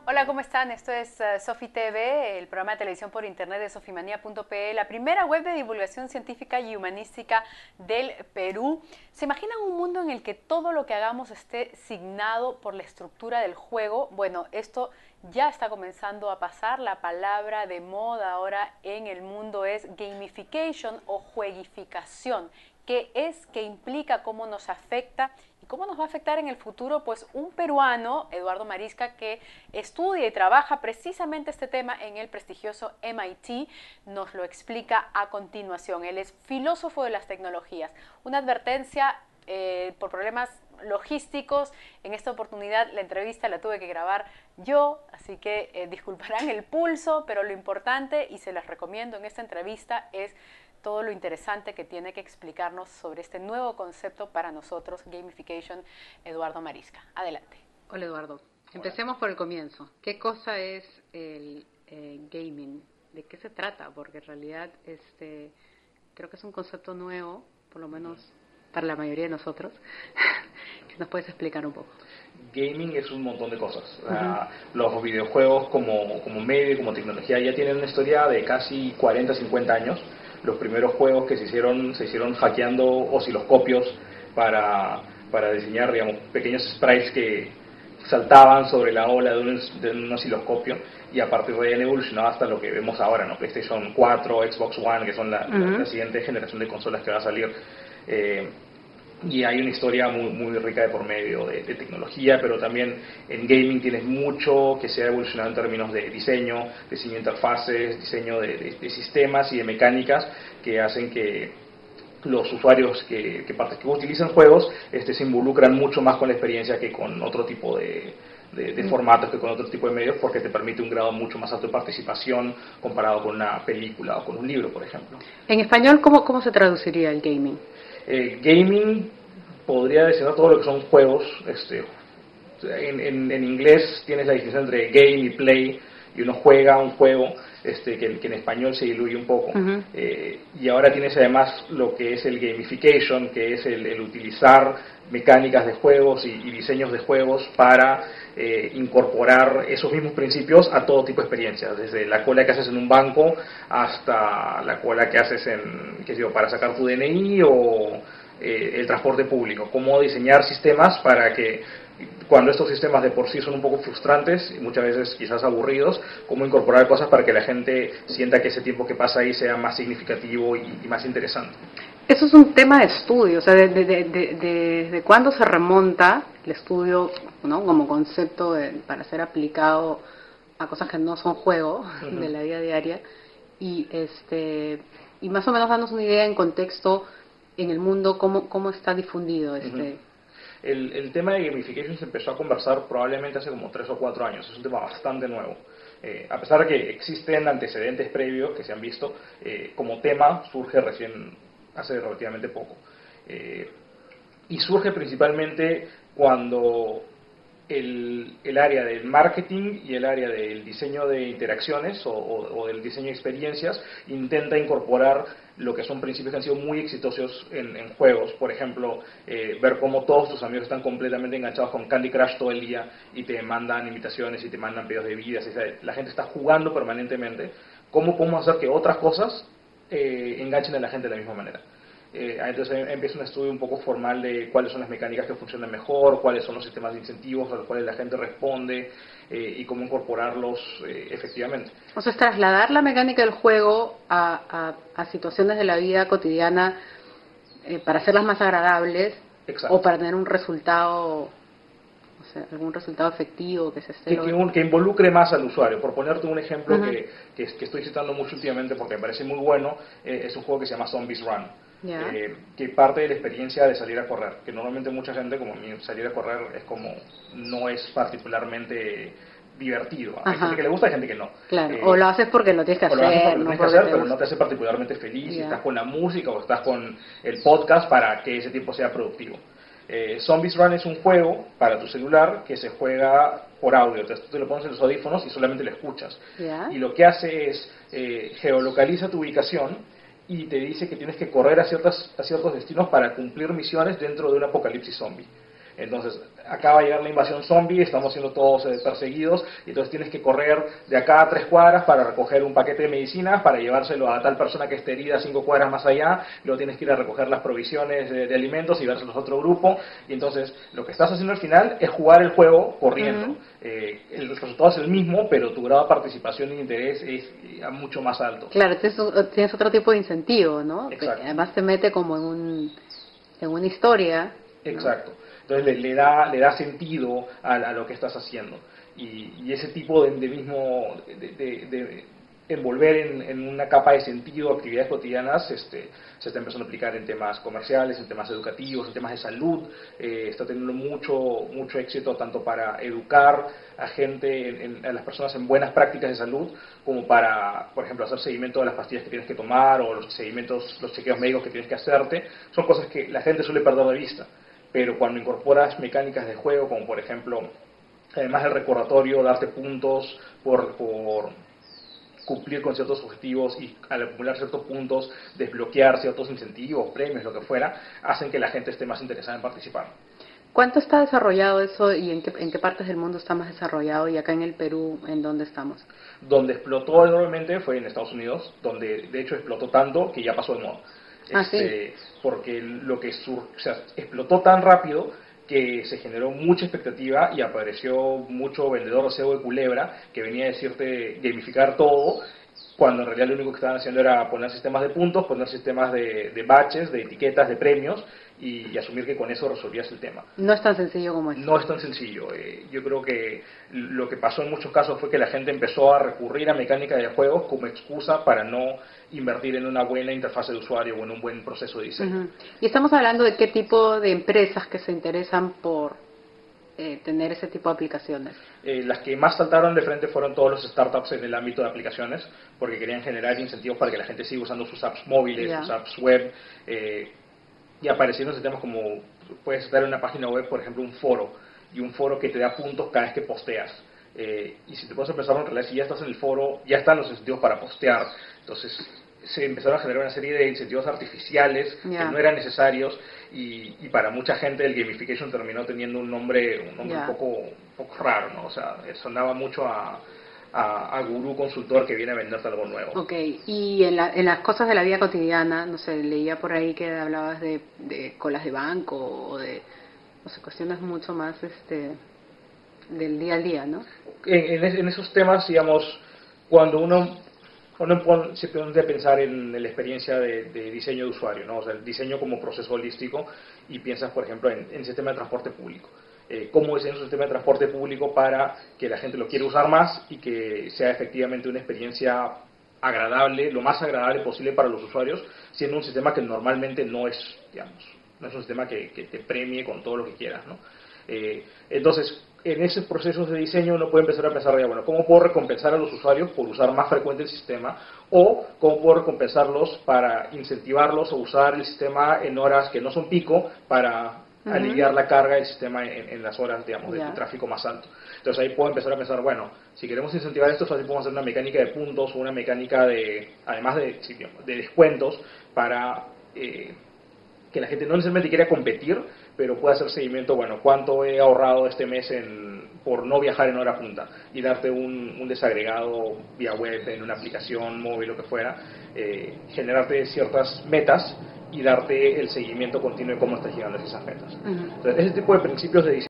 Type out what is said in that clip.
Hola, ¿cómo están? Esto es Sofi TV, el programa de televisión por internet de sofimanía.pe, la primera web de divulgación científica y humanística del Perú. ¿Se imaginan un mundo en el que todo lo que hagamos esté signado por la estructura del juego? Bueno, esto ya está comenzando a pasar. La palabra de moda ahora en el mundo es gamification o jueguificación. ¿Qué es? ¿Qué implica? ¿Cómo nos afecta? ¿Y cómo nos va a afectar en el futuro? Pues un peruano, Eduardo Marisca, que estudia y trabaja precisamente este tema en el prestigioso MIT, nos lo explica a continuación. Él es filósofo de las tecnologías. Una advertencia por problemas logísticos. En esta oportunidad la entrevista la tuve que grabar yo, así que disculparán el pulso, pero lo importante, y se las recomiendo en esta entrevista, es todo lo interesante que tiene que explicarnos sobre este nuevo concepto para nosotros, gamification, Eduardo Marisca. Adelante. Hola, Eduardo. Empecemos por el comienzo. ¿Qué cosa es el gaming? ¿De qué se trata? Porque en realidad creo que es un concepto nuevo, por lo menos para la mayoría de nosotros. ¿Qué nos puedes explicar un poco? Gaming es un montón de cosas. Los videojuegos como medio, como tecnología, ya tienen una historia de casi 40, 50 años. Los primeros juegos que se hicieron hackeando osciloscopios para diseñar, digamos, pequeños sprites que saltaban sobre la ola de un osciloscopio, y a partir de ahí han evolucionado hasta lo que vemos ahora, ¿no? PlayStation 4, Xbox One, que son la siguiente generación de consolas que va a salir. Y hay una historia muy rica de por medio de tecnología, pero también en gaming tienes mucho que se ha evolucionado en términos de diseño de interfaces, diseño de sistemas y de mecánicas que hacen que los usuarios que utilizan juegos se involucran mucho más con la experiencia que con otro tipo de formatos, que con otro tipo de medios, porque te permite un grado mucho más alto de participación comparado con una película o con un libro, por ejemplo. En español, ¿cómo se traduciría el gaming? Gaming podría decir todo lo que son juegos. En inglés tienes la distinción entre game y play, y uno juega un juego que en español se diluye un poco. Y ahora tienes además lo que es el gamification, que es el utilizar mecánicas de juegos y diseños de juegos para incorporar esos mismos principios a todo tipo de experiencias, desde la cola que haces en un banco hasta la cola que haces para sacar tu DNI o el transporte público. Cómo diseñar sistemas para que, cuando estos sistemas de por sí son un poco frustrantes y muchas veces quizás aburridos, cómo incorporar cosas para que la gente sienta que ese tiempo que pasa ahí sea más significativo y más interesante. Eso es un tema de estudio, o sea, ¿desde cuándo se remonta el estudio, ¿no?, como concepto para ser aplicado a cosas que no son juegos de la vida diaria? Y más o menos darnos una idea en contexto en el mundo, cómo está difundido El tema de gamification se empezó a conversar probablemente hace como 3 o 4 años. Es un tema bastante nuevo. A pesar de que existen antecedentes previos que se han visto, como tema surge recién hace relativamente poco. Y surge principalmente cuando el área del marketing y el área del diseño de interacciones o del diseño de experiencias intenta incorporar lo que son principios que han sido muy exitosos en juegos. Por ejemplo, ver cómo todos tus amigos están completamente enganchados con Candy Crush todo el día y te mandan invitaciones y te mandan pedidos de vidas. La gente está jugando permanentemente. ¿Cómo podemos hacer que otras cosas enganchen a la gente de la misma manera? Entonces empieza un estudio un poco formal de cuáles son las mecánicas que funcionan mejor, cuáles son los sistemas de incentivos a los cuales la gente responde, y cómo incorporarlos efectivamente. O sea, es trasladar la mecánica del juego a situaciones de la vida cotidiana para hacerlas más agradables. Exacto. O para tener un resultado, o sea, algún resultado efectivo que se esté que involucre más al usuario. Por ponerte un ejemplo que estoy citando mucho últimamente porque me parece muy bueno, es un juego que se llama Zombies Run. Que parte de la experiencia de salir a correr, que normalmente mucha gente, como a mí, salir a correr es como, no es particularmente divertido. Hay gente que le gusta, hay gente que no. Claro, o lo haces porque lo tienes que hacer, pero no te hace particularmente feliz, si estás con la música o estás con el podcast para que ese tiempo sea productivo. Zombies Run es un juego para tu celular que se juega por audio. Entonces tú te lo pones en los audífonos y solamente lo escuchas. Y lo que hace es geolocaliza tu ubicación y te dice que tienes que correr a ciertos destinos para cumplir misiones dentro de un apocalipsis zombie. Entonces, acaba de llegar la invasión zombie, estamos siendo todos perseguidos, y entonces tienes que correr de acá a 3 cuadras para recoger un paquete de medicinas, para llevárselo a tal persona que esté herida 5 cuadras más allá, luego tienes que ir a recoger las provisiones de alimentos y dárselos a otro grupo, y entonces lo que estás haciendo al final es jugar el juego corriendo. El resultado es el mismo, pero tu grado de participación y interés es mucho más alto. Claro, tienes otro tipo de incentivo, ¿no? Exacto. Además te mete como en una historia. Exacto. ¿No? Entonces le da sentido a lo que estás haciendo. Y ese tipo de envolver en una capa de sentido actividades cotidianas se está empezando a aplicar en temas comerciales, en temas educativos, en temas de salud. Está teniendo mucho éxito tanto para educar a gente, a las personas en buenas prácticas de salud, como para, por ejemplo, hacer seguimiento de las pastillas que tienes que tomar o los chequeos médicos que tienes que hacerte. Son cosas que la gente suele perder de vista. Pero cuando incorporas mecánicas de juego, como por ejemplo, además del recordatorio, darte puntos por cumplir con ciertos objetivos y al acumular ciertos puntos, desbloquear ciertos incentivos, premios, lo que fuera, hacen que la gente esté más interesada en participar. ¿Cuánto está desarrollado eso y en qué partes del mundo está más desarrollado? Y acá en el Perú, ¿en dónde estamos? Donde explotó enormemente fue en Estados Unidos, donde de hecho explotó tanto que ya pasó de moda. ¿Sí? Porque explotó tan rápido que se generó mucha expectativa y apareció mucho vendedor de cebo de culebra que venía a decirte gamificar todo, cuando en realidad lo único que estaban haciendo era poner sistemas de puntos, poner sistemas de batches, de etiquetas, de premios, y asumir que con eso resolvías el tema. No es tan sencillo como eso. No es tan sencillo. Yo creo que lo que pasó en muchos casos fue que la gente empezó a recurrir a mecánica de juegos como excusa para no invertir en una buena interfaz de usuario o en un buen proceso de diseño. Y estamos hablando de qué tipo de empresas que se interesan por tener ese tipo de aplicaciones. Las que más saltaron de frente fueron todos los startups en el ámbito de aplicaciones, porque querían generar incentivos para que la gente siga usando sus apps móviles, sus apps web, y aparecieron sistemas como, puedes estar en una página web, por ejemplo, un foro, y un foro que te da puntos cada vez que posteas. Y si te puedes empezar en realidad, si ya estás en el foro, ya están los incentivos para postear. Entonces se empezaron a generar una serie de incentivos artificiales que no eran necesarios, y para mucha gente el gamification terminó teniendo un nombre un poco raro, ¿no? O sea, sonaba mucho a gurú consultor que viene a venderte algo nuevo. Ok, y en las cosas de la vida cotidiana, no sé, leía por ahí que hablabas de colas de banco o de, no sé, cuestiones mucho más del día al día, ¿no? En esos temas, digamos, cuando uno se pone a pensar en la experiencia de diseño de usuario, ¿no? O sea, el diseño como proceso holístico, y piensas, por ejemplo, en el sistema de transporte público. Cómo diseñar un sistema de transporte público para que la gente lo quiera usar más y que sea efectivamente una experiencia agradable, lo más agradable posible para los usuarios, siendo un sistema que normalmente no es, digamos, no es un sistema que te premie con todo lo que quieras, ¿no? Entonces, en esos procesos de diseño uno puede empezar a pensar, bueno, ¿cómo puedo recompensar a los usuarios por usar más frecuente el sistema? O ¿cómo puedo recompensarlos para incentivarlos a usar el sistema en horas que no son pico para aliviar la carga del sistema en las horas, digamos, de tráfico más alto? Entonces ahí puedo empezar a pensar, bueno, si queremos incentivar esto, así podemos hacer una mecánica de puntos o una mecánica además de descuentos para que la gente no necesariamente quiera competir, pero pueda hacer seguimiento, bueno, cuánto he ahorrado este mes por no viajar en hora punta, y darte un desagregado vía web, en una aplicación móvil, lo que fuera, generarte ciertas metas y darte el seguimiento continuo de cómo estás llegando a esas metas. Entonces, ese tipo de principios de diseño